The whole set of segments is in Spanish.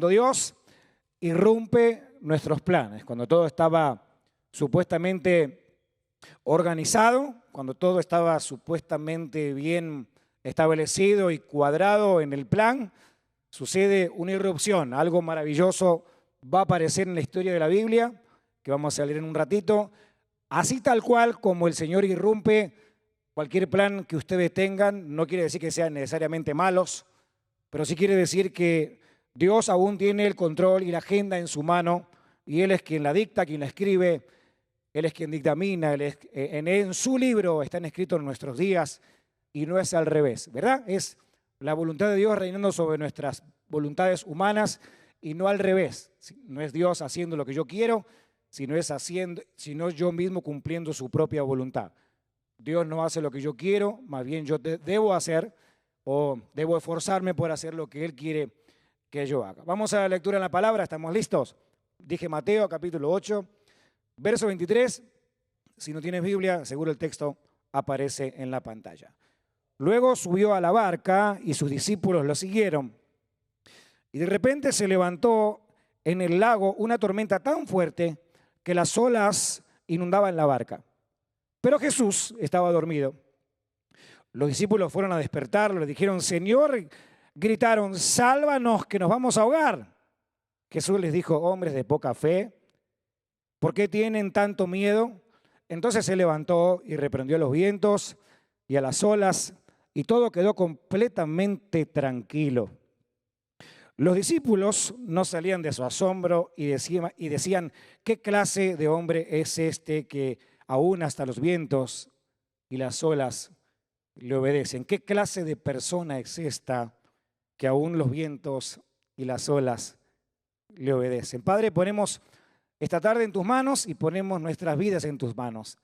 cuando Dios irrumpe nuestros planes, cuando todo estaba supuestamente organizado, cuando todo estaba supuestamente bien establecido y cuadrado en el plan, sucede una irrupción, algo maravilloso va a aparecer en la historia de la Biblia, que vamos a leer en un ratito, así tal cual como el Señor irrumpe cualquier plan que ustedes tengan, no quiere decir que sean necesariamente malos, pero sí quiere decir que Dios aún tiene el control y la agenda en su mano, y Él es quien la dicta, quien la escribe, Él es quien dictamina, en su libro están escritos nuestros días, y no es al revés, ¿verdad? Es la voluntad de Dios reinando sobre nuestras voluntades humanas y no al revés. No es Dios haciendo lo que yo quiero, sino yo mismo cumpliendo su propia voluntad. Dios no hace lo que yo quiero, más bien yo debo hacer o debo esforzarme por hacer lo que Él quiere que yo haga. Vamos a la lectura en la palabra, ¿estamos listos? Dije Mateo capítulo 8, verso 23. Si no tienes Biblia, seguro el texto aparece en la pantalla. Luego subió a la barca y sus discípulos lo siguieron. Y de repente se levantó en el lago una tormenta tan fuerte que las olas inundaban la barca. Pero Jesús estaba dormido. Los discípulos fueron a despertarlo, le dijeron, Señor, gritaron, sálvanos que nos vamos a ahogar. Jesús les dijo, hombres de poca fe, ¿por qué tienen tanto miedo? Entonces se levantó y reprendió a los vientos y a las olas, y todo quedó completamente tranquilo. Los discípulos no salían de su asombro y decían, ¿qué clase de hombre es este que aún hasta los vientos y las olas le obedecen? ¿Qué clase de persona es esta que aún los vientos y las olas le obedecen? Padre, ponemos esta tarde en tus manos y ponemos nuestras vidas en tus manos.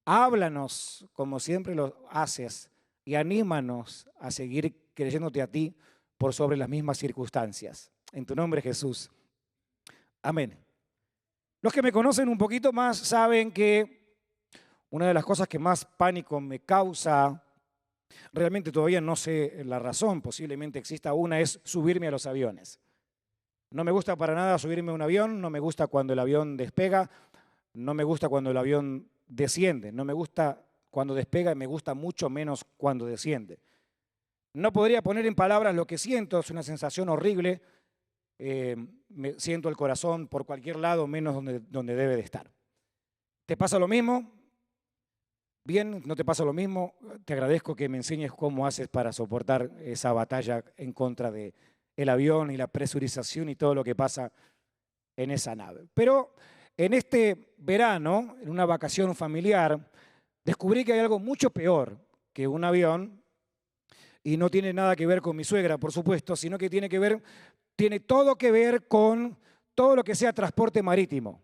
Háblanos como siempre lo haces y anímanos a seguir creyéndote a ti por sobre las mismas circunstancias. En tu nombre, Jesús. Amén. Los que me conocen un poquito más saben que una de las cosas que más pánico me causa, realmente todavía no sé la razón, posiblemente exista una, es subirme a los aviones. No me gusta para nada subirme a un avión, no me gusta cuando el avión despega, no me gusta cuando el avión desciende, no me gusta cuando despega y me gusta mucho menos cuando desciende. No podría poner en palabras lo que siento, es una sensación horrible, me siento el corazón por cualquier lado menos donde debe de estar. ¿Te pasa lo mismo? Bien, ¿no te pasa lo mismo? Te agradezco que me enseñes cómo haces para soportar esa batalla en contra del avión y la presurización y todo lo que pasa en esa nave. Pero en este verano, en una vacación familiar, descubrí que hay algo mucho peor que un avión y no tiene nada que ver con mi suegra, por supuesto, sino que tiene todo que ver con todo lo que sea transporte marítimo.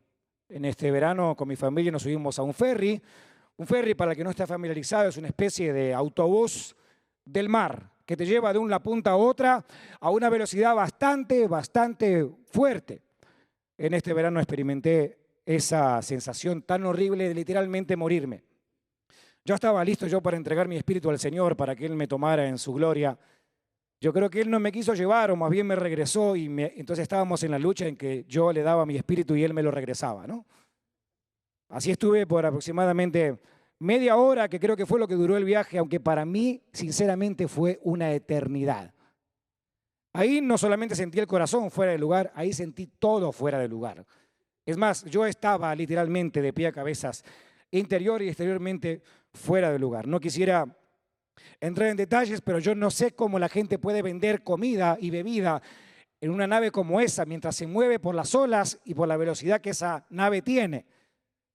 En este verano con mi familia nos subimos a un ferry. Un ferry, para el que no está familiarizado, es una especie de autobús del mar que te lleva de una punta a otra a una velocidad bastante fuerte. En este verano experimenté esa sensación tan horrible de literalmente morirme. Yo estaba listo para entregar mi espíritu al Señor para que Él me tomara en su gloria. Yo creo que Él no me quiso llevar o más bien me regresó entonces estábamos en la lucha en que yo le daba mi espíritu y Él me lo regresaba, ¿no? Así estuve por aproximadamente media hora, que creo que fue lo que duró el viaje, aunque para mí, sinceramente, fue una eternidad. Ahí no solamente sentí el corazón fuera de lugar, ahí sentí todo fuera de lugar. Es más, yo estaba literalmente de pie a cabezas, interior y exteriormente fuera de lugar. No quisiera entrar en detalles, pero yo no sé cómo la gente puede vender comida y bebida en una nave como esa, mientras se mueve por las olas y por la velocidad que esa nave tiene.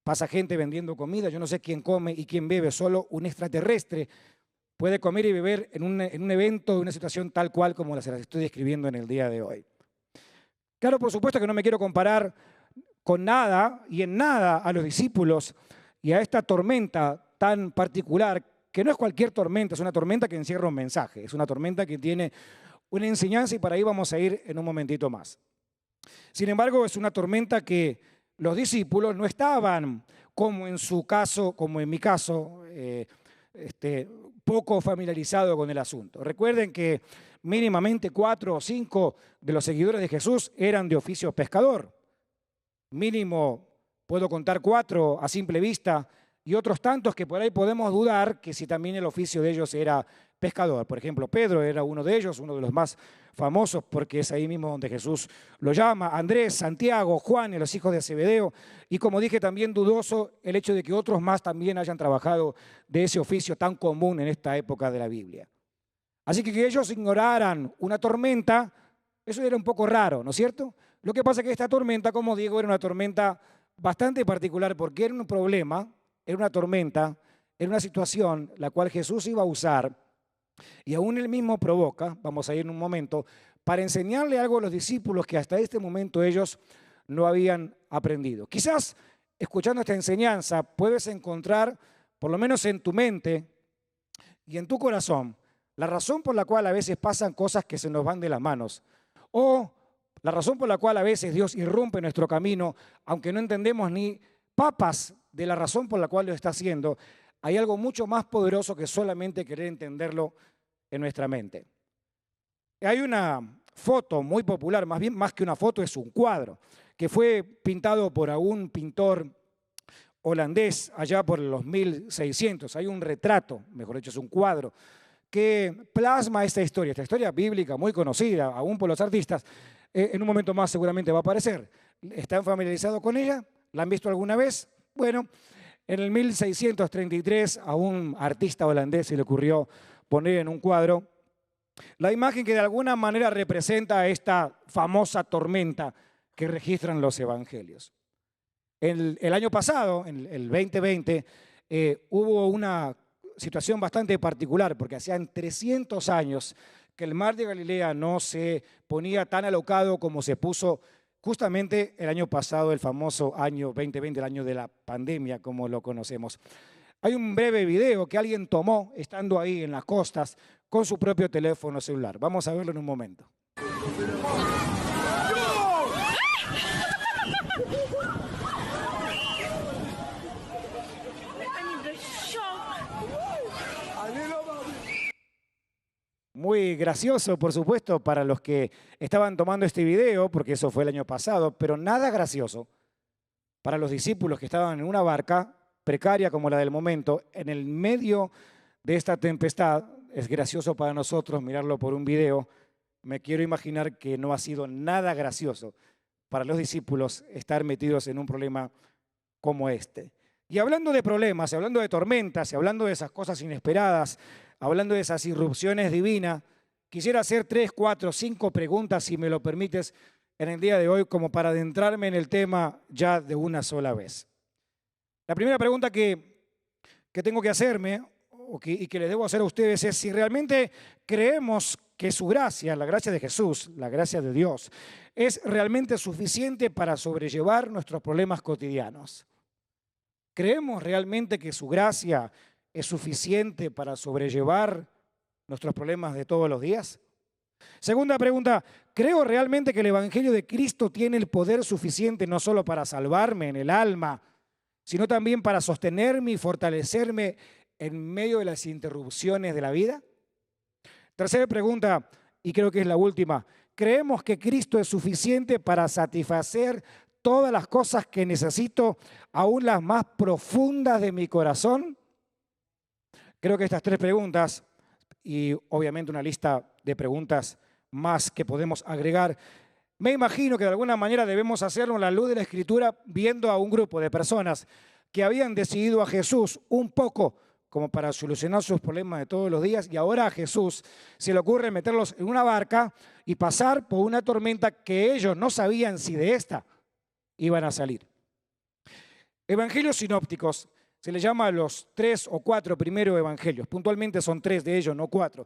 Pasa gente vendiendo comida, yo no sé quién come y quién bebe, solo un extraterrestre puede comer y beber en un evento, en una situación tal cual como se las estoy describiendo en el día de hoy. Claro, por supuesto que no me quiero comparar con nada y en nada a los discípulos y a esta tormenta tan particular, que no es cualquier tormenta, es una tormenta que encierra un mensaje, es una tormenta que tiene una enseñanza y para ahí vamos a ir en un momentito más. Sin embargo, es una tormenta que los discípulos no estaban, como en su caso, como en mi caso, poco familiarizado con el asunto. Recuerden que mínimamente 4 o 5 de los seguidores de Jesús eran de oficio pescador. Mínimo puedo contar 4 a simple vista y otros tantos que por ahí podemos dudar que si también el oficio de ellos era pescador. Por ejemplo, Pedro era uno de ellos, uno de los más famosos porque es ahí mismo donde Jesús lo llama. Andrés, Santiago, Juan y los hijos de Zebedeo. Y como dije, también dudoso el hecho de que otros más también hayan trabajado de ese oficio tan común en esta época de la Biblia. Así que ellos ignoraran una tormenta, eso era un poco raro, ¿no es cierto? Lo que pasa es que esta tormenta, como digo, era una tormenta bastante particular porque era un problema, era una tormenta, era una situación la cual Jesús iba a usar y aún él mismo provoca, vamos a ir en un momento, para enseñarle algo a los discípulos que hasta este momento ellos no habían aprendido. Quizás escuchando esta enseñanza puedes encontrar, por lo menos en tu mente y en tu corazón, la razón por la cual a veces pasan cosas que se nos van de las manos o la razón por la cual a veces Dios irrumpe nuestro camino, aunque no entendemos ni papas de la razón por la cual lo está haciendo. Hay algo mucho más poderoso que solamente querer entenderlo en nuestra mente. Hay una foto muy popular, más bien más que una foto es un cuadro, que fue pintado por un pintor holandés allá por los 1600. Hay un retrato, mejor dicho, es un cuadro, que plasma esta historia bíblica muy conocida, aún por los artistas. En un momento más seguramente va a aparecer. ¿Están familiarizados con ella? ¿La han visto alguna vez? Bueno, en el 1633 a un artista holandés se le ocurrió poner en un cuadro la imagen que de alguna manera representa esta famosa tormenta que registran los evangelios. El año pasado, en el 2020, hubo una situación bastante particular porque hacían 300 años que el mar de Galilea no se ponía tan alocado como se puso justamente el año pasado, el famoso año 2020, el año de la pandemia, como lo conocemos. Hay un breve video que alguien tomó estando ahí en las costas con su propio teléfono celular. Vamos a verlo en un momento. Muy gracioso, por supuesto, para los que estaban tomando este video, porque eso fue el año pasado, pero nada gracioso para los discípulos que estaban en una barca precaria como la del momento, en el medio de esta tempestad. Es gracioso para nosotros mirarlo por un video. Me quiero imaginar que no ha sido nada gracioso para los discípulos estar metidos en un problema como este. Y hablando de problemas, hablando de tormentas, hablando de esas cosas inesperadas, hablando de esas irrupciones divinas, quisiera hacer 3, 4, 5 preguntas, si me lo permites, en el día de hoy, como para adentrarme en el tema ya de una sola vez. La primera pregunta que tengo que hacerme y que les debo hacer a ustedes es si realmente creemos que su gracia, la gracia de Jesús, la gracia de Dios, es realmente suficiente para sobrellevar nuestros problemas cotidianos. ¿Creemos realmente que su gracia es suficiente para sobrellevar nuestros problemas de todos los días? Segunda pregunta, ¿creo realmente que el Evangelio de Cristo tiene el poder suficiente no solo para salvarme en el alma, sino también para sostenerme y fortalecerme en medio de las interrupciones de la vida? Tercera pregunta, y creo que es la última, ¿creemos que Cristo es suficiente para satisfacer todas las cosas que necesito, aún las más profundas de mi corazón? Creo que estas 3 preguntas, y obviamente una lista de preguntas más que podemos agregar, me imagino que de alguna manera debemos hacerlo a la luz de la Escritura, viendo a un grupo de personas que habían decidido a Jesús un poco como para solucionar sus problemas de todos los días, y ahora a Jesús se le ocurre meterlos en una barca y pasar por una tormenta que ellos no sabían si de esta iban a salir. Evangelios sinópticos se les llama a los 3 o 4 primeros evangelios. Puntualmente son 3 de ellos, no 4.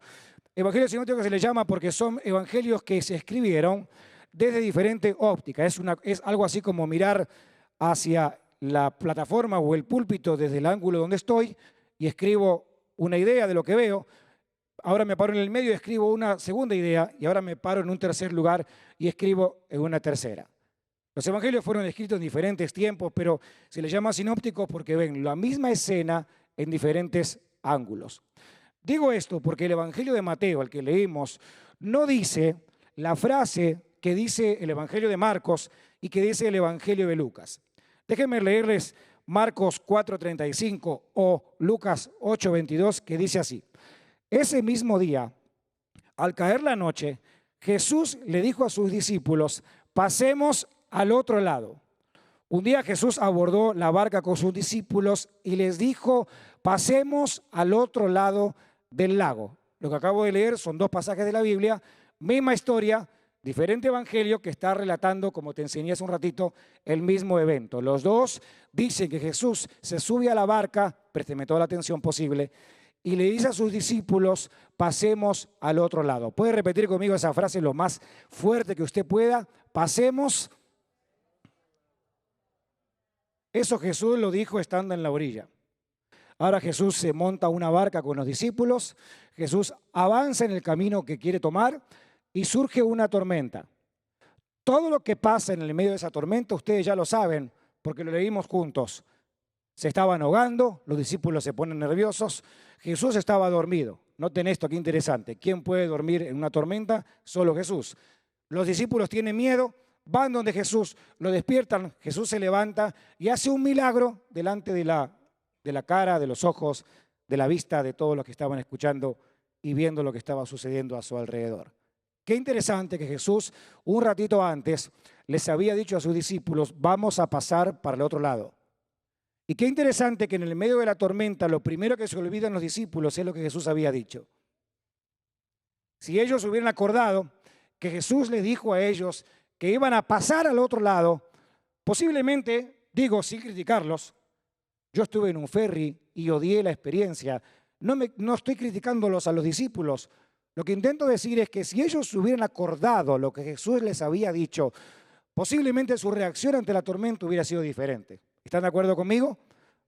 Evangelios sinópticos se les llama porque son evangelios que se escribieron desde diferentes ópticas. Es algo así como mirar hacia la plataforma o el púlpito desde el ángulo donde estoy y escribo una idea de lo que veo. Ahora me paro en el medio y escribo una segunda idea, y ahora me paro en un tercer lugar y escribo en una tercera. Los evangelios fueron escritos en diferentes tiempos, pero se les llama sinópticos porque ven la misma escena en diferentes ángulos. Digo esto porque el Evangelio de Mateo, el que leímos, no dice la frase que dice el Evangelio de Marcos y que dice el Evangelio de Lucas. Déjenme leerles Marcos 4:35 o Lucas 8:22, que dice así: ese mismo día, al caer la noche, Jesús le dijo a sus discípulos: pasemos al otro lado. Un día Jesús abordó la barca con sus discípulos y les dijo: pasemos al otro lado del lago. Lo que acabo de leer son dos pasajes de la Biblia, misma historia, diferente evangelio que está relatando, como te enseñé hace un ratito, el mismo evento. Los dos dicen que Jesús se sube a la barca, présteme toda la atención posible, y le dice a sus discípulos: pasemos al otro lado. ¿Puede repetir conmigo esa frase lo más fuerte que usted pueda? Pasemos. Eso Jesús lo dijo estando en la orilla. Ahora Jesús se monta a una barca con los discípulos, Jesús avanza en el camino que quiere tomar y surge una tormenta. Todo lo que pasa en el medio de esa tormenta, ustedes ya lo saben, porque lo leímos juntos. Se estaban ahogando, los discípulos se ponen nerviosos, Jesús estaba dormido. Noten esto, qué interesante. ¿Quién puede dormir en una tormenta? Solo Jesús. Los discípulos tienen miedo, van donde Jesús, lo despiertan, Jesús se levanta y hace un milagro delante de la cara, de los ojos, de la vista de todos los que estaban escuchando y viendo lo que estaba sucediendo a su alrededor. Qué interesante que Jesús un ratito antes les había dicho a sus discípulos: vamos a pasar para el otro lado. Y qué interesante que en el medio de la tormenta lo primero que se olvidan los discípulos es lo que Jesús había dicho. Si ellos hubieran acordado que Jesús les dijo a ellos que iban a pasar al otro lado, posiblemente, digo sin criticarlos, yo estuve en un ferry y odié la experiencia. No estoy criticándolos a los discípulos. Lo que intento decir es que si ellos hubieran acordado lo que Jesús les había dicho, posiblemente su reacción ante la tormenta hubiera sido diferente. ¿Están de acuerdo conmigo?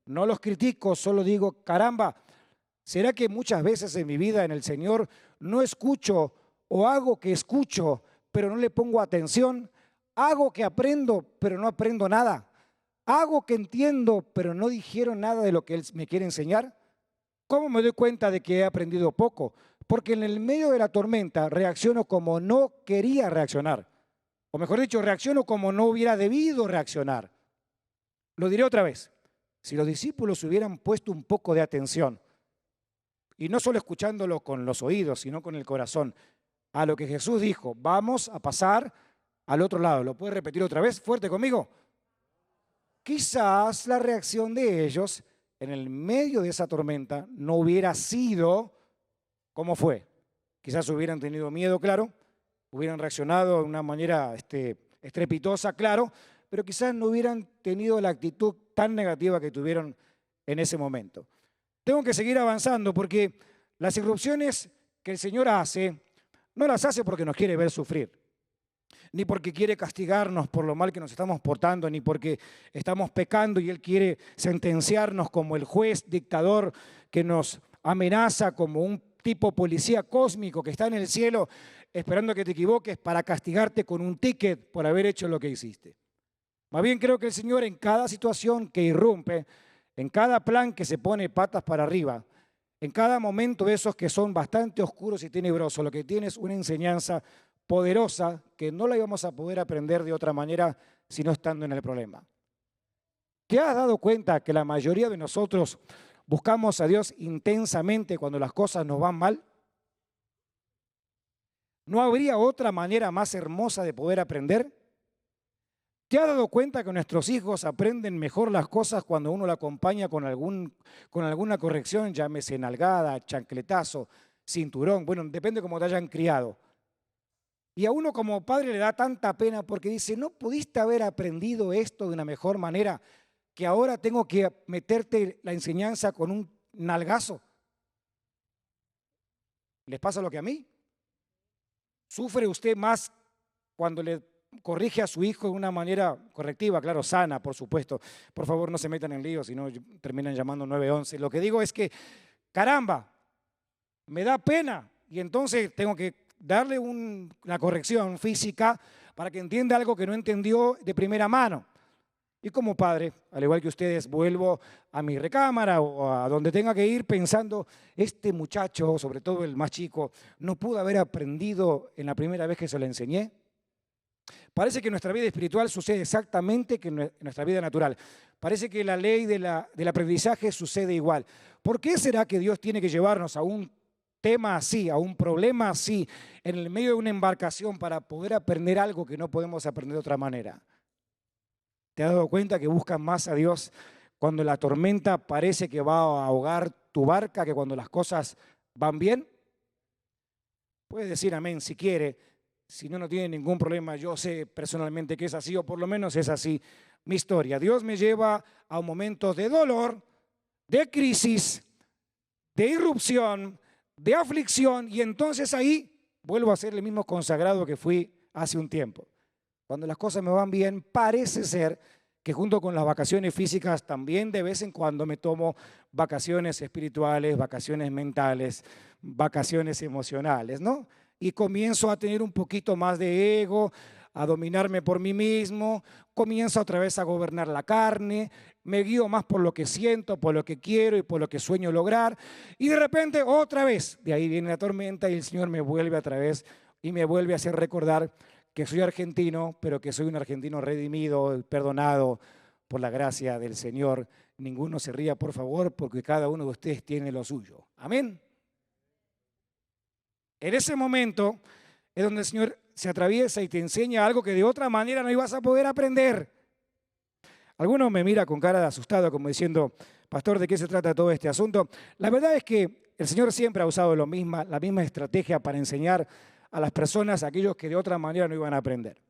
No los critico, solo digo: caramba, ¿será que muchas veces en mi vida en el Señor no escucho o hago que escucho, pero no le pongo atención? Hago que aprendo, pero no aprendo nada. Hago que entiendo, pero no dijeron nada de lo que Él me quiere enseñar. ¿Cómo me doy cuenta de que he aprendido poco? Porque en el medio de la tormenta reacciono como no quería reaccionar. O mejor dicho, reacciono como no hubiera debido reaccionar. Lo diré otra vez. Si los discípulos hubieran puesto un poco de atención, y no solo escuchándolo con los oídos, sino con el corazón, a lo que Jesús dijo: vamos a pasar al otro lado. ¿Lo puede repetir otra vez? Fuerte conmigo. Quizás la reacción de ellos en el medio de esa tormenta no hubiera sido como fue. Quizás hubieran tenido miedo, claro, hubieran reaccionado de una manera estrepitosa, claro, pero quizás no hubieran tenido la actitud tan negativa que tuvieron en ese momento. Tengo que seguir avanzando porque las irrupciones que el Señor hace, no las hace porque nos quiere ver sufrir, ni porque quiere castigarnos por lo mal que nos estamos portando, ni porque estamos pecando y Él quiere sentenciarnos como el juez dictador que nos amenaza, como un tipo policía cósmico que está en el cielo esperando que te equivoques para castigarte con un ticket por haber hecho lo que hiciste. Más bien creo que el Señor en cada situación que irrumpe, en cada plan que se pone patas para arriba, en cada momento de esos que son bastante oscuros y tenebrosos, lo que tiene es una enseñanza poderosa que no la íbamos a poder aprender de otra manera si no estando en el problema. ¿Te has dado cuenta que la mayoría de nosotros buscamos a Dios intensamente cuando las cosas nos van mal? ¿No habría otra manera más hermosa de poder aprender? ¿Te has dado cuenta que nuestros hijos aprenden mejor las cosas cuando uno la acompaña con alguna corrección, llámese nalgada, chancletazo, cinturón? Bueno, depende cómo te hayan criado. Y a uno como padre le da tanta pena porque dice: ¿no pudiste haber aprendido esto de una mejor manera que ahora tengo que meterte la enseñanza con un nalgazo? ¿Les pasa lo que a mí? ¿Sufre usted más cuando le corrige a su hijo de una manera correctiva, claro, sana, por supuesto? Por favor, no se metan en lío, si no terminan llamando 911. Lo que digo es que, caramba, me da pena y entonces tengo que darle una corrección física para que entienda algo que no entendió de primera mano. Y como padre, al igual que ustedes, vuelvo a mi recámara o a donde tenga que ir pensando, este muchacho, sobre todo el más chico, no pudo haber aprendido en la primera vez que se lo enseñé. Parece que en nuestra vida espiritual sucede exactamente que en nuestra vida natural. Parece que la ley del aprendizaje sucede igual. ¿Por qué será que Dios tiene que llevarnos a un tema así, a un problema así, en el medio de una embarcación para poder aprender algo que no podemos aprender de otra manera? ¿Te has dado cuenta que buscas más a Dios cuando la tormenta parece que va a ahogar tu barca que cuando las cosas van bien? Puedes decir amén si quiere. Si no, no tiene ningún problema. Yo sé personalmente que es así, o por lo menos es así mi historia. Dios me lleva a momentos de dolor, de crisis, de irrupción, de aflicción, y entonces ahí vuelvo a ser el mismo consagrado que fui hace un tiempo. Cuando las cosas me van bien, parece ser que junto con las vacaciones físicas también de vez en cuando me tomo vacaciones espirituales, vacaciones mentales, vacaciones emocionales, ¿no? Y comienzo a tener un poquito más de ego, a dominarme por mí mismo, comienzo otra vez a gobernar la carne, me guío más por lo que siento, por lo que quiero y por lo que sueño lograr, y de repente otra vez, de ahí viene la tormenta y el Señor me vuelve otra vez y me vuelve a hacer recordar que soy argentino, pero que soy un argentino redimido, perdonado por la gracia del Señor. Ninguno se ría, por favor, porque cada uno de ustedes tiene lo suyo. Amén. En ese momento es donde el Señor se atraviesa y te enseña algo que de otra manera no ibas a poder aprender. Algunos me mira con cara de asustado, como diciendo, pastor, ¿de qué se trata todo este asunto? La verdad es que el Señor siempre ha usado la misma estrategia para enseñar a las personas, a aquellos que de otra manera no iban a aprender.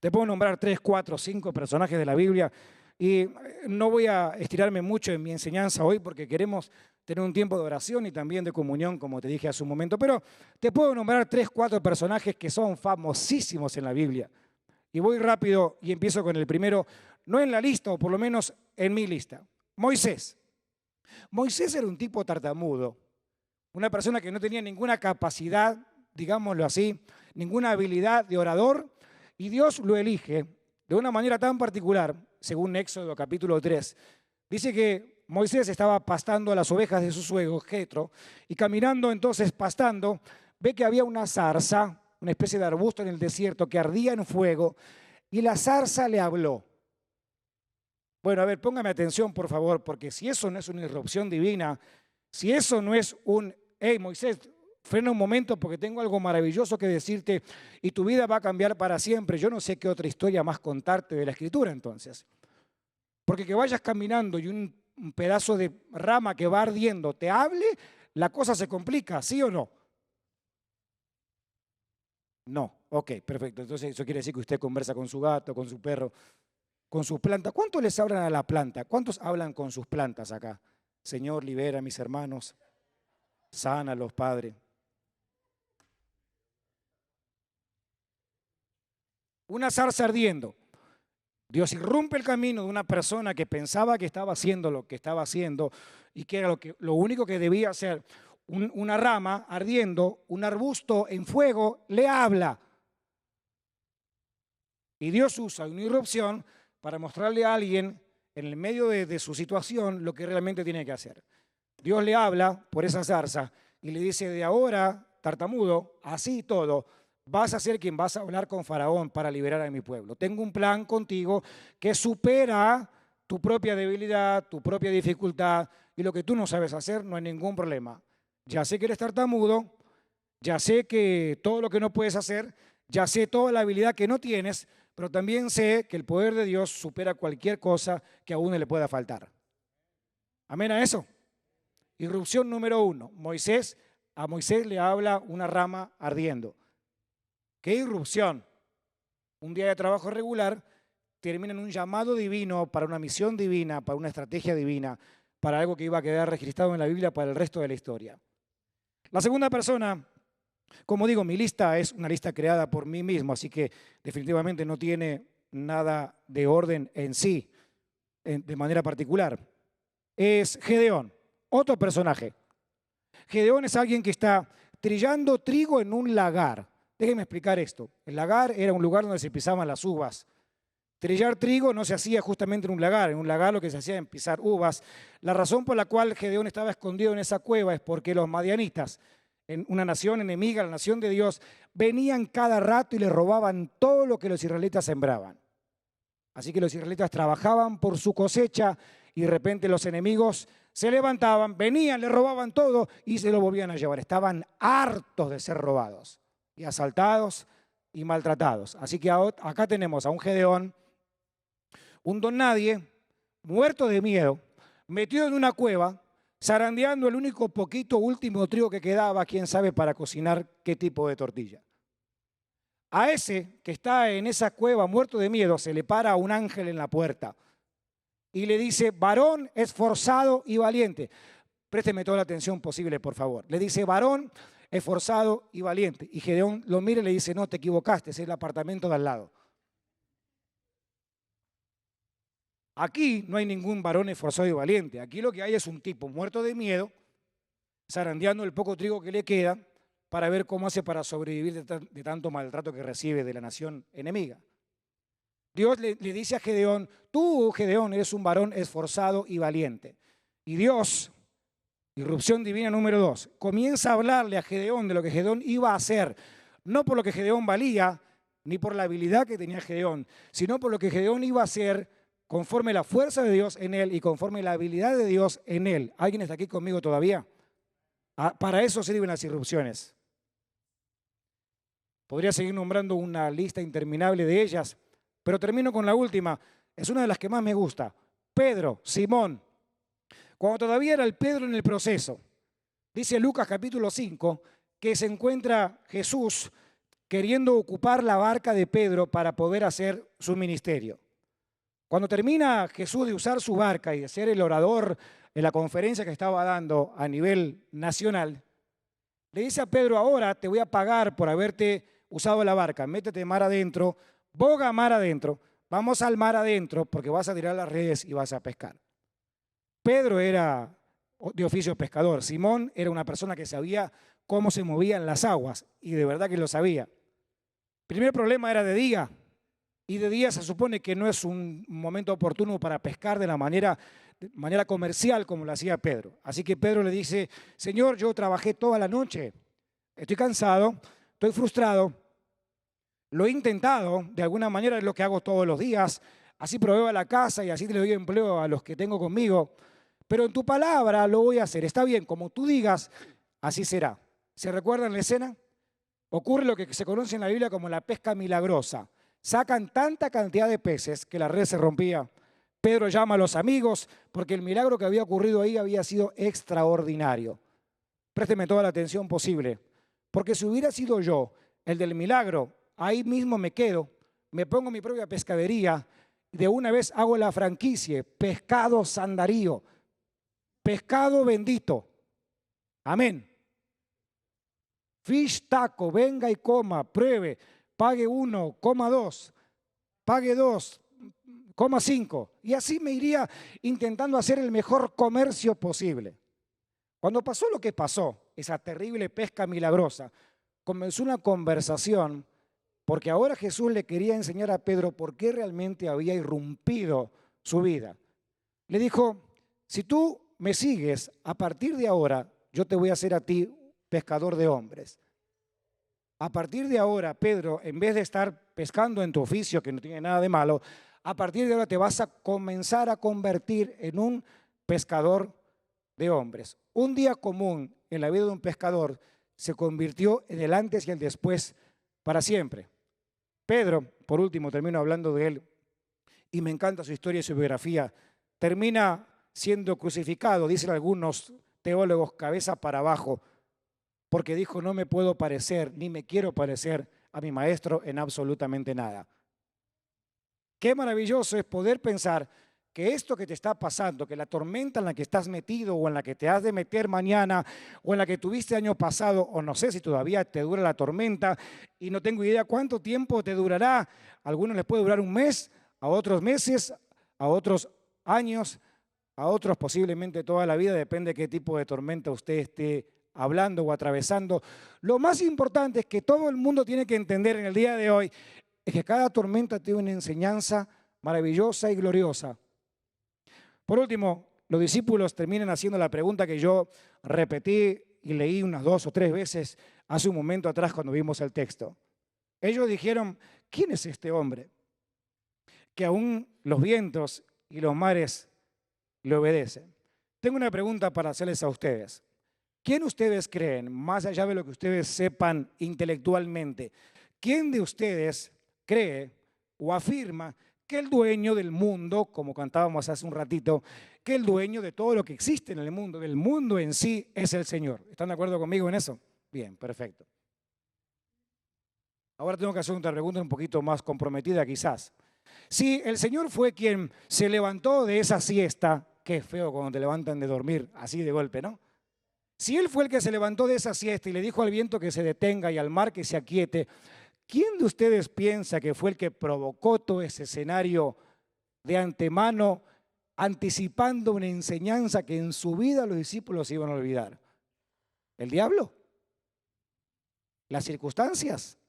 Te puedo nombrar 3, 4, 5 personajes de la Biblia y no voy a estirarme mucho en mi enseñanza hoy porque queremos tener un tiempo de oración y también de comunión, como te dije hace un momento, pero te puedo nombrar 3, 4 personajes que son famosísimos en la Biblia. Y voy rápido y empiezo con el primero, no en la lista, o por lo menos en mi lista. Moisés. Moisés era un tipo tartamudo, una persona que no tenía ninguna capacidad, digámoslo así, ninguna habilidad de orador, y Dios lo elige de una manera tan particular, según Éxodo capítulo 3. Dice que Moisés estaba pastando a las ovejas de su suegro, Jetro, y caminando entonces pastando, ve que había una zarza, una especie de arbusto en el desierto que ardía en fuego, y la zarza le habló. Bueno, a ver, póngame atención, por favor, porque si eso no es una irrupción divina, si eso no es un, hey, Moisés, frena un momento porque tengo algo maravilloso que decirte y tu vida va a cambiar para siempre. Yo no sé qué otra historia más contarte de la Escritura entonces. Porque que vayas caminando y un pedazo de rama que va ardiendo te hable, la cosa se complica, ¿sí o no? No, ok, perfecto. Entonces eso quiere decir que usted conversa con su gato, con su perro, con sus plantas. ¿Cuántos les hablan a la planta? ¿Cuántos hablan con sus plantas acá? Señor, libera a mis hermanos, sana a los padres. Una zarza ardiendo. Dios irrumpe el camino de una persona que pensaba que estaba haciendo lo que estaba haciendo y que era lo único que debía hacer. Una rama ardiendo, un arbusto en fuego, le habla. Y Dios usa una irrupción para mostrarle a alguien en el medio de su situación lo que realmente tiene que hacer. Dios le habla por esa zarza y le dice, de ahora, tartamudo, así todo, vas a ser quien vas a hablar con Faraón para liberar a mi pueblo. Tengo un plan contigo que supera tu propia debilidad, tu propia dificultad y lo que tú no sabes hacer, no hay ningún problema. Ya sé que eres tartamudo, ya sé que todo lo que no puedes hacer, ya sé toda la habilidad que no tienes, pero también sé que el poder de Dios supera cualquier cosa que a uno le pueda faltar. Amén a eso. Irrupción número 1. A Moisés le habla una rama ardiendo. ¿Qué irrupción? Un día de trabajo regular termina en un llamado divino para una misión divina, para una estrategia divina, para algo que iba a quedar registrado en la Biblia para el resto de la historia. La segunda persona, como digo, mi lista es una lista creada por mí mismo, así que definitivamente no tiene nada de orden en sí, de manera particular. Es Gedeón, otro personaje. Gedeón es alguien que está trillando trigo en un lagar. Déjenme explicar esto. El lagar era un lugar donde se pisaban las uvas. Trillar trigo no se hacía justamente en un lagar lo que se hacía en pisar uvas. La razón por la cual Gedeón estaba escondido en esa cueva es porque los madianitas, en una nación enemiga, la nación de Dios, venían cada rato y le robaban todo lo que los israelitas sembraban. Así que los israelitas trabajaban por su cosecha y de repente los enemigos se levantaban, venían, le robaban todo y se lo volvían a llevar. Estaban hartos de ser robados y asaltados y maltratados. Así que acá tenemos a un Gedeón, un don nadie, muerto de miedo, metido en una cueva, zarandeando el único poquito último trigo que quedaba, quién sabe para cocinar qué tipo de tortilla. A ese que está en esa cueva muerto de miedo se le para un ángel en la puerta y le dice, varón esforzado y valiente. Présteme toda la atención posible, por favor. Le dice, varón esforzado y valiente. Y Gedeón lo mira y le dice, no, te equivocaste, es el apartamento de al lado. Aquí no hay ningún varón esforzado y valiente. Aquí lo que hay es un tipo muerto de miedo, zarandeando el poco trigo que le queda para ver cómo hace para sobrevivir de tanto maltrato que recibe de la nación enemiga. Dios le dice a Gedeón, tú, Gedeón, eres un varón esforzado y valiente. Y Dios, irrupción divina número 2, comienza a hablarle a Gedeón de lo que Gedeón iba a hacer, no por lo que Gedeón valía, ni por la habilidad que tenía Gedeón, sino por lo que Gedeón iba a hacer conforme la fuerza de Dios en él y conforme la habilidad de Dios en él. ¿Alguien está aquí conmigo todavía? Para eso sirven las irrupciones. Podría seguir nombrando una lista interminable de ellas, pero termino con la última. Es una de las que más me gusta. Pedro, Simón. Cuando todavía era el Pedro en el proceso, dice Lucas capítulo 5, que se encuentra Jesús queriendo ocupar la barca de Pedro para poder hacer su ministerio. Cuando termina Jesús de usar su barca y de ser el orador en la conferencia que estaba dando a nivel nacional, le dice a Pedro, ahora te voy a pagar por haberte usado la barca, métete mar adentro, boga mar adentro, vamos al mar adentro porque vas a tirar las redes y vas a pescar. Pedro era de oficio pescador, Simón era una persona que sabía cómo se movían las aguas y de verdad que lo sabía. El primer problema era de día. Y de día se supone que no es un momento oportuno para pescar de manera comercial como lo hacía Pedro. Así que Pedro le dice, Señor, yo trabajé toda la noche, estoy cansado, estoy frustrado, lo he intentado, de alguna manera es lo que hago todos los días, así proveo a la casa y así le doy empleo a los que tengo conmigo, pero en tu palabra lo voy a hacer, está bien, como tú digas, así será. ¿Se recuerdan la escena? Ocurre lo que se conoce en la Biblia como la pesca milagrosa. Sacan tanta cantidad de peces que la red se rompía. Pedro llama a los amigos porque el milagro que había ocurrido ahí había sido extraordinario. Présteme toda la atención posible, porque si hubiera sido yo el del milagro, ahí mismo me quedo, me pongo mi propia pescadería y de una vez hago la franquicia, pescado Sandarío, pescado bendito. Amén. Fish taco, venga y coma, pruebe. Pague 1, coma 2, pague 2, coma 5. Y así me iría intentando hacer el mejor comercio posible. Cuando pasó lo que pasó, esa terrible pesca milagrosa, comenzó una conversación porque ahora Jesús le quería enseñar a Pedro por qué realmente había irrumpido su vida. Le dijo, si tú me sigues, a partir de ahora yo te voy a hacer a ti pescador de hombres. A partir de ahora, Pedro, en vez de estar pescando en tu oficio, que no tiene nada de malo, a partir de ahora te vas a comenzar a convertir en un pescador de hombres. Un día común en la vida de un pescador se convirtió en el antes y el después para siempre. Pedro, por último, termino hablando de él, y me encanta su historia y su biografía, termina siendo crucificado, dicen algunos teólogos, cabeza para abajo, porque dijo, no me puedo parecer, ni me quiero parecer a mi maestro en absolutamente nada. Qué maravilloso es poder pensar que esto que te está pasando, que la tormenta en la que estás metido o en la que te has de meter mañana o en la que tuviste año pasado, o no sé si todavía te dura la tormenta y no tengo idea cuánto tiempo te durará. A algunos les puede durar un mes, a otros meses, a otros años, a otros posiblemente toda la vida, depende de qué tipo de tormenta usted esté hablando o atravesando. Lo más importante es que todo el mundo tiene que entender en el día de hoy es que cada tormenta tiene una enseñanza maravillosa y gloriosa. Por último, los discípulos terminan haciendo la pregunta que yo repetí y leí unas 2 o 3 veces hace un momento atrás cuando vimos el texto. Ellos dijeron, ¿quién es este hombre? Que aún los vientos y los mares le obedecen. Tengo una pregunta para hacerles a ustedes. ¿Quién ustedes creen, más allá de lo que ustedes sepan intelectualmente, quién de ustedes cree o afirma que el dueño del mundo, como cantábamos hace un ratito, que el dueño de todo lo que existe en el mundo, del mundo en sí, es el Señor? ¿Están de acuerdo conmigo en eso? Bien, perfecto. Ahora tengo que hacer una pregunta un poquito más comprometida quizás. Si el Señor fue quien se levantó de esa siesta, qué feo cuando te levantan de dormir así de golpe, ¿no? Si Él fue el que se levantó de esa siesta y le dijo al viento que se detenga y al mar que se aquiete, ¿quién de ustedes piensa que fue el que provocó todo ese escenario de antemano, anticipando una enseñanza que en su vida los discípulos iban a olvidar? ¿El diablo? ¿Las circunstancias?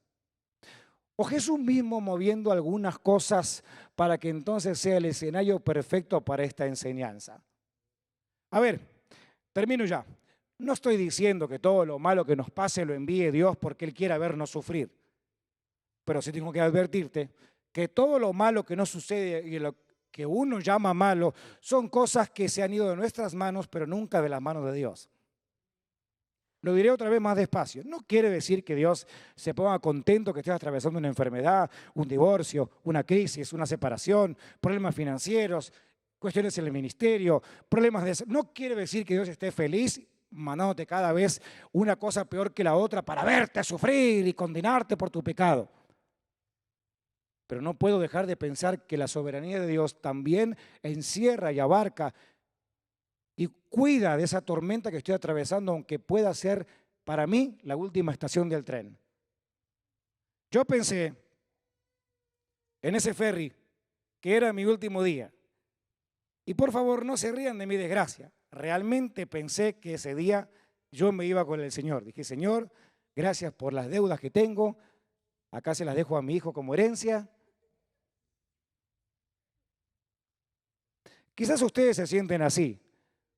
¿O Jesús mismo moviendo algunas cosas para que entonces sea el escenario perfecto para esta enseñanza? A ver, termino ya. No estoy diciendo que todo lo malo que nos pase lo envíe Dios porque Él quiera vernos sufrir. Pero sí tengo que advertirte que todo lo malo que nos sucede y lo que uno llama malo son cosas que se han ido de nuestras manos, pero nunca de las manos de Dios. Lo diré otra vez más despacio. No quiere decir que Dios se ponga contento que estés atravesando una enfermedad, un divorcio, una crisis, una separación, problemas financieros, cuestiones en el ministerio, problemas de... No quiere decir que Dios esté feliz mandándote cada vez una cosa peor que la otra para verte sufrir y condenarte por tu pecado. Pero no puedo dejar de pensar que la soberanía de Dios también encierra y abarca y cuida de esa tormenta que estoy atravesando, aunque pueda ser para mí la última estación del tren. Yo pensé en ese ferry que era mi último día. Y por favor, no se rían de mi desgracia. Realmente pensé que ese día yo me iba con el Señor. Dije, Señor, gracias por las deudas que tengo. Acá se las dejo a mi hijo como herencia. Quizás ustedes se sienten así.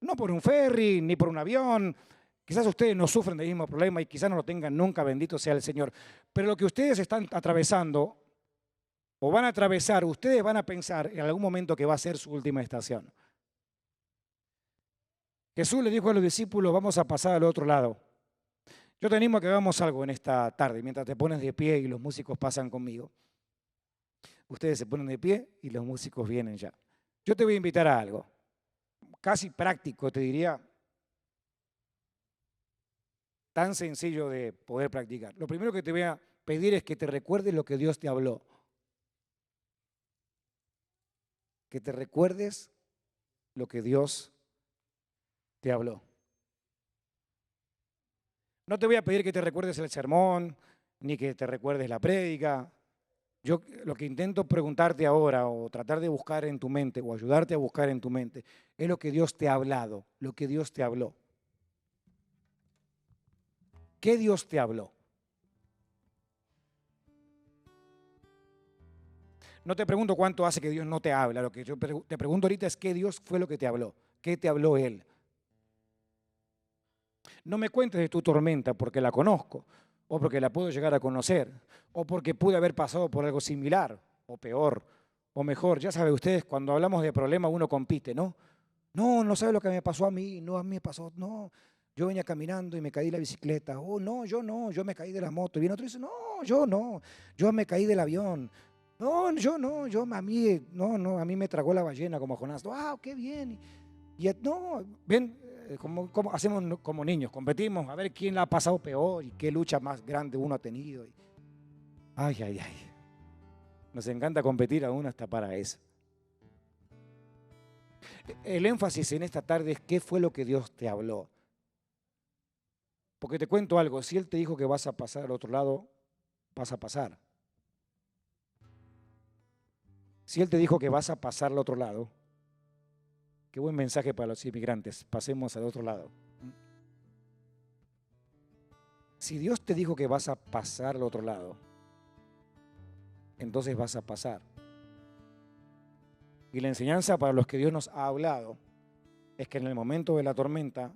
No por un ferry, ni por un avión. Quizás ustedes no sufren del mismo problema y quizás no lo tengan nunca, bendito sea el Señor. Pero lo que ustedes están atravesando o van a atravesar, ustedes van a pensar en algún momento que va a ser su última estación. Jesús le dijo a los discípulos, vamos a pasar al otro lado. Yo te animo a que hagamos algo en esta tarde, mientras te pones de pie y los músicos pasan conmigo. Ustedes se ponen de pie y los músicos vienen ya. Yo te voy a invitar a algo, casi práctico, te diría, tan sencillo de poder practicar. Lo primero que te voy a pedir es que te recuerdes lo que Dios te habló. Que te recuerdes lo que Dios te habló. No te voy a pedir que te recuerdes el sermón, ni que te recuerdes la prédica. Yo lo que intento preguntarte ahora, o tratar de buscar en tu mente, o ayudarte a buscar en tu mente, es lo que Dios te ha hablado, lo que Dios te habló. ¿Qué Dios te habló? No te pregunto cuánto hace que Dios no te habla, lo que yo te pregunto ahorita es qué Dios fue lo que te habló, qué te habló Él. No me cuentes de tu tormenta porque la conozco, o porque la puedo llegar a conocer, o porque pude haber pasado por algo similar, o peor, o mejor. Ya saben ustedes, cuando hablamos de problemas uno compite, ¿no? No, no sabe lo que me pasó a mí, no, a mí me pasó, no. Yo venía caminando y me caí de la bicicleta. Oh, no, yo me caí de la moto. Y viene otro y dice, no, yo me caí del avión. No, a mí, no, a mí me tragó la ballena como a Jonás. ¡Wow, qué bien! Y no, ven, como hacemos como niños, competimos a ver quién la ha pasado peor y qué lucha más grande uno ha tenido. Ay, ay, ay. Nos encanta competir aún hasta para eso. El énfasis en esta tarde es qué fue lo que Dios te habló. Porque te cuento algo, si Él te dijo que vas a pasar al otro lado, vas a pasar. Si Él te dijo que vas a pasar al otro lado, qué buen mensaje para los inmigrantes, pasemos al otro lado. Si Dios te dijo que vas a pasar al otro lado, entonces vas a pasar. Y la enseñanza para los que Dios nos ha hablado es que en el momento de la tormenta,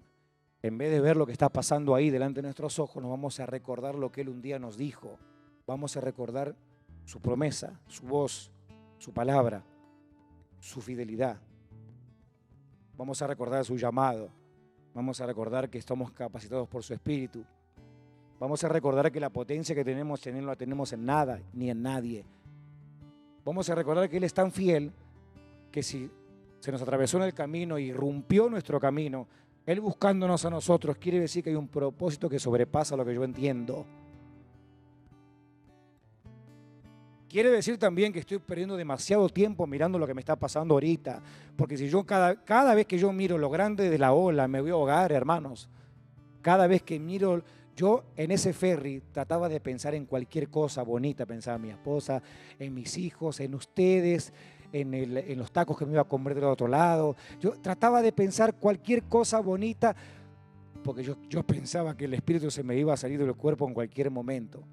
en vez de ver lo que está pasando ahí delante de nuestros ojos, nos vamos a recordar lo que Él un día nos dijo. Vamos a recordar su promesa, su voz, su palabra, su fidelidad. Vamos a recordar su llamado. Vamos a recordar que estamos capacitados por su Espíritu. Vamos a recordar que la potencia que tenemos en Él no la tenemos en nada ni en nadie. Vamos a recordar que Él es tan fiel que si se nos atravesó en el camino y irrumpió nuestro camino, Él buscándonos a nosotros, quiere decir que hay un propósito que sobrepasa lo que yo entiendo. Quiere decir también que estoy perdiendo demasiado tiempo mirando lo que me está pasando ahorita. Porque si yo cada vez que yo miro lo grande de la ola, me voy a ahogar, hermanos. Cada vez que miro, yo en ese ferry trataba de pensar en cualquier cosa bonita. Pensaba en mi esposa, en mis hijos, en ustedes, en los tacos que me iba a comer del otro lado. Yo trataba de pensar cualquier cosa bonita porque yo pensaba que el espíritu se me iba a salir del cuerpo en cualquier momento.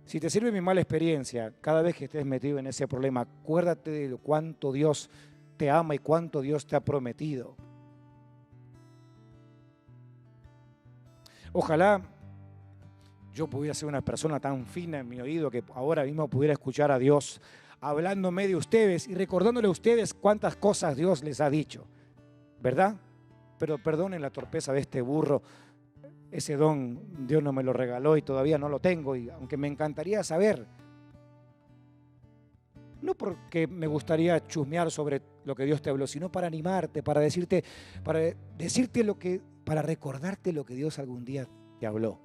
Si te sirve mi mala experiencia, cada vez que estés metido en ese problema, acuérdate de cuánto Dios te ama y cuánto Dios te ha prometido. Ojalá yo pudiera ser una persona tan fina en mi oído que ahora mismo pudiera escuchar a Dios hablándome de ustedes y recordándole a ustedes cuántas cosas Dios les ha dicho, ¿verdad? Pero perdonen la torpeza de este burro. Ese don Dios no me lo regaló y todavía no lo tengo, y aunque me encantaría saber, no porque me gustaría chusmear sobre lo que Dios te habló, sino para animarte, para decirte para recordarte lo que Dios algún día te habló.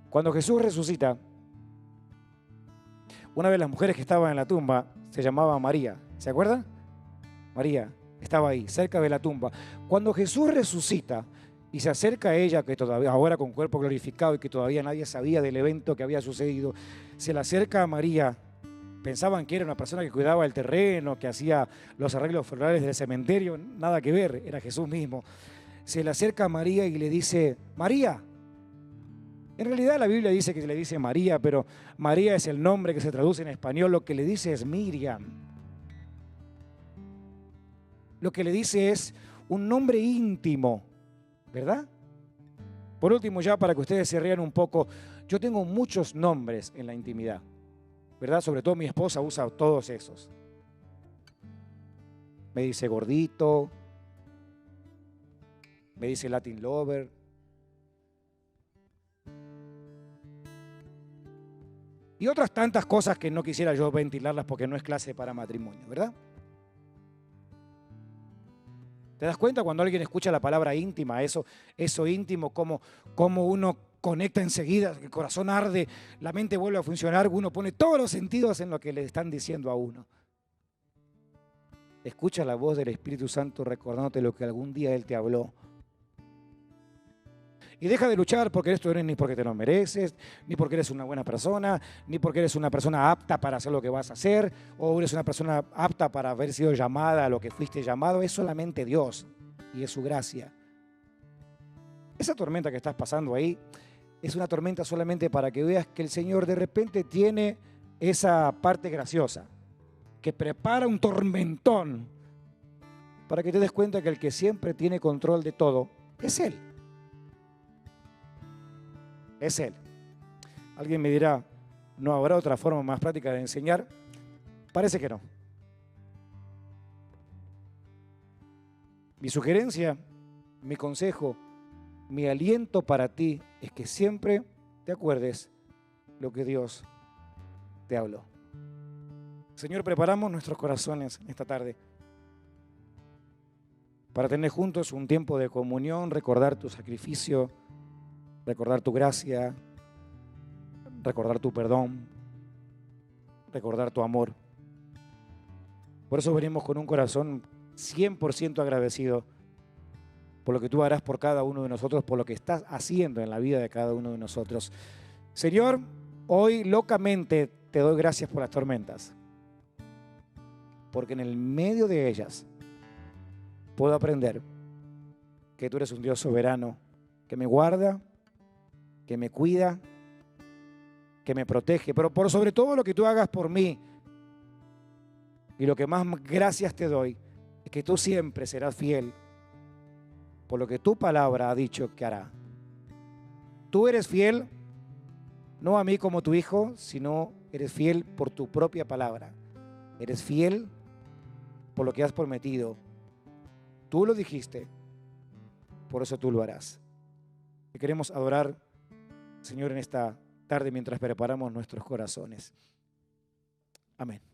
Cuando Jesús resucita, una de las mujeres que estaba en la tumba se llamaba María. ¿Se acuerdan? María estaba ahí, cerca de la tumba. Cuando Jesús resucita y se acerca a ella, que todavía ahora con cuerpo glorificado y que todavía nadie sabía del evento que había sucedido, se le acerca a María. Pensaban que era una persona que cuidaba el terreno, que hacía los arreglos florales del cementerio. Nada que ver, era Jesús mismo. Se le acerca a María y le dice, María. En realidad la Biblia dice que le dice María, pero María es el nombre que se traduce en español. Lo que le dice es Miriam. Lo que le dice es un nombre íntimo, ¿verdad? Por último, ya para que ustedes se rían un poco, yo tengo muchos nombres en la intimidad, ¿verdad? Sobre todo mi esposa usa todos esos. Me dice gordito, me dice Latin lover. Y otras tantas cosas que no quisiera yo ventilarlas porque no es clase para matrimonio, ¿verdad? ¿Te das cuenta cuando alguien escucha la palabra íntima, eso íntimo, cómo uno conecta enseguida, el corazón arde, la mente vuelve a funcionar, uno pone todos los sentidos en lo que le están diciendo a uno? Escucha la voz del Espíritu Santo recordándote lo que algún día Él te habló. Y deja de luchar porque esto no es ni porque te lo mereces, ni porque eres una buena persona, ni porque eres una persona apta para hacer lo que vas a hacer, o eres una persona apta para haber sido llamada a lo que fuiste llamado. Es solamente Dios y es su gracia. Esa tormenta que estás pasando ahí es una tormenta solamente para que veas que el Señor de repente tiene esa parte graciosa, que prepara un tormentón para que te des cuenta que el que siempre tiene control de todo es Él. Es Él. Alguien me dirá, ¿no habrá otra forma más práctica de enseñar? Parece que no. Mi sugerencia, mi consejo, mi aliento para ti es que siempre te acuerdes lo que Dios te habló. Señor, preparamos nuestros corazones esta tarde para tener juntos un tiempo de comunión, recordar tu sacrificio, recordar tu gracia, recordar tu perdón, recordar tu amor. Por eso venimos con un corazón 100% agradecido por lo que tú harás por cada uno de nosotros, por lo que estás haciendo en la vida de cada uno de nosotros. Señor, hoy locamente te doy gracias por las tormentas, porque en el medio de ellas puedo aprender que tú eres un Dios soberano, que me guarda, que me cuida, que me protege, pero por sobre todo lo que tú hagas por mí. Y lo que más gracias te doy es que tú siempre serás fiel por lo que tu palabra ha dicho que hará. Tú eres fiel, no a mí como tu hijo, sino eres fiel por tu propia palabra. Eres fiel por lo que has prometido. Tú lo dijiste, por eso tú lo harás. Y queremos adorar, Señor, en esta tarde mientras preparamos nuestros corazones. Amén.